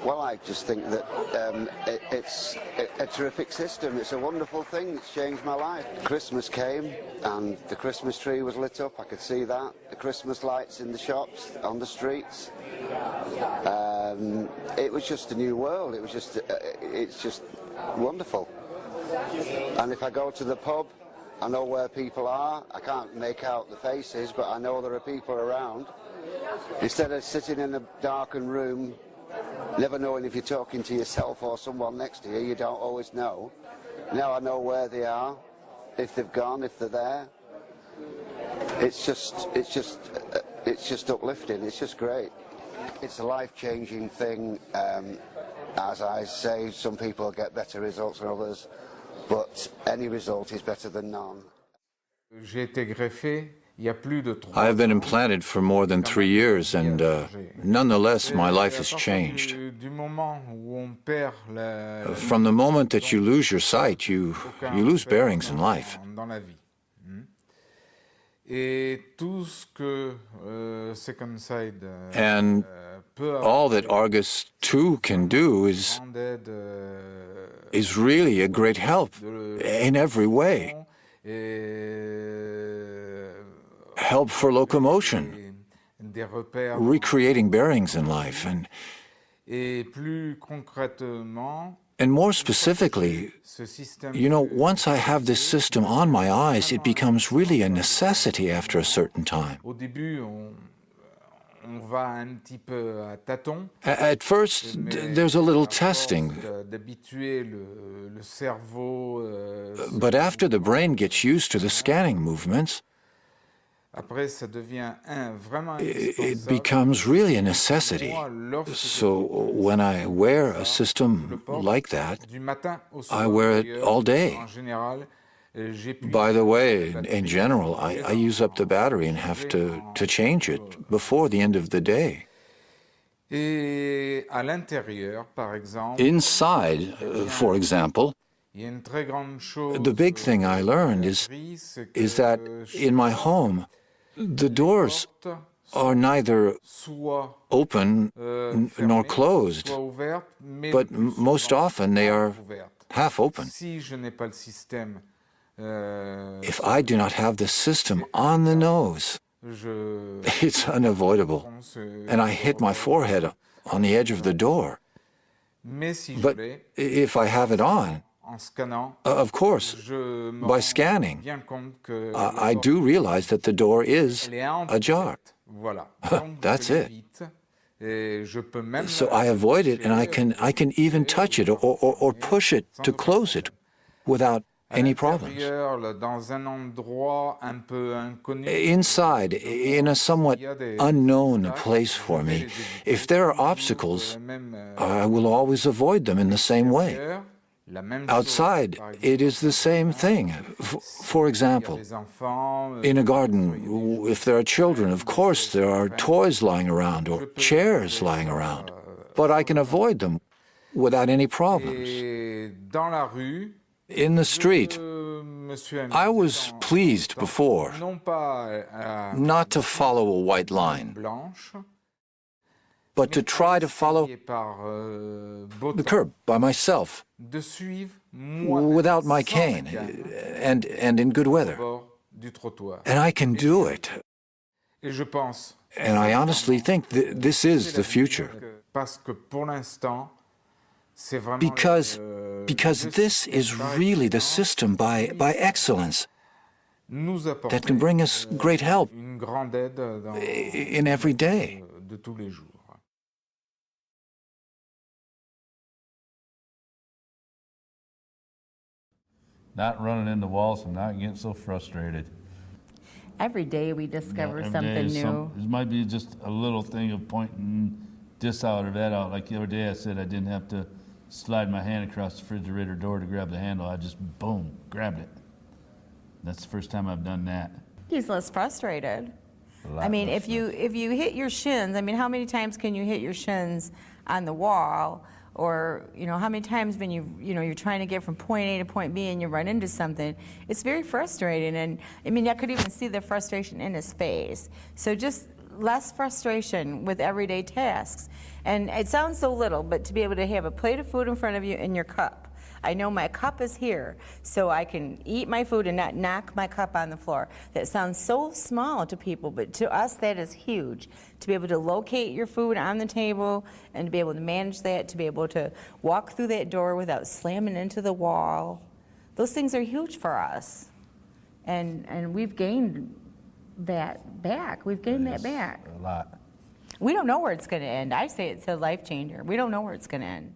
Well, I just think that it's a terrific system. It's a wonderful thing. It's changed my life. Christmas came and the Christmas tree was lit up. I could see that. The Christmas lights in the shops, on the streets. It was just a new world. It was just, it's just wonderful. And if I go to the pub, I know where people are. I can't make out the faces, but I know there are people around. Instead of sitting in a darkened room, never knowing if you're talking to yourself or someone next to you, you don't always know. Now I know where they are, if they've gone, if they're there. It's just uplifting. It's just great. It's a life-changing thing. As I say, some people get better results than others, but any result is better than none. J'ai été greffé. I have been implanted for more than 3 years, and nonetheless, my life has changed. From the moment that you lose your sight, you lose bearings in life. And all that Argus 2 can do is really a great help in every way. Help for locomotion, recreating bearings in life, and more specifically, you know, once I have this system on my eyes, it becomes really a necessity after a certain time. At first, there's a little testing, but after the brain gets used to the scanning movements, it becomes really a necessity. So when I wear a system like that, I wear it all day. By the way, in general, I use up the battery and have to change it before the end of the day. Inside, for example, the big thing I learned is that in my home, the doors are neither open nor closed, but most often they are half open. If I do not have the system on the nose, it's unavoidable, and I hit my forehead on the edge of the door. But if I have it on, of course, by scanning, I do realize that the door is ajar. That's it. So I avoid it, and I can even touch it or push it to close it without any problems. Inside, in a somewhat unknown place for me, if there are obstacles, I will always avoid them in the same way. Outside, it is the same thing. For example, in a garden, if there are children, of course there are toys lying around or chairs lying around, but I can avoid them without any problems. In the street, I was pleased before not to follow a white line, but to try to follow the curb by myself, without my cane, and in good weather. And I can do it. And I honestly think this is the future. Because this is really the system by excellence that can bring us great help in every day. Not running into walls and not getting so frustrated. Every day we discover something new. It might be just a little thing of pointing this out or that out. Like the other day I said I didn't have to slide my hand across the refrigerator door to grab the handle. I just, boom, grabbed it. That's the first time I've done that. He's less frustrated. I mean, if you hit your shins, I mean, how many times can you hit your shins on the wall? Or, you know, how many times when you're trying to get from point A to point B and you run into something, it's very frustrating. And I mean, I could even see the frustration in his face. So just less frustration with everyday tasks. And it sounds so little, but to be able to have a plate of food in front of you and your cup. I know my cup is here, so I can eat my food and not knock my cup on the floor. That sounds so small to people, but to us that is huge. To be able to locate your food on the table and to be able to manage that, to be able to walk through that door without slamming into the wall. Those things are huge for us. And we've gained that back. We've gained that back. A lot. We don't know where it's going to end. I say it's a life changer. We don't know where it's going to end.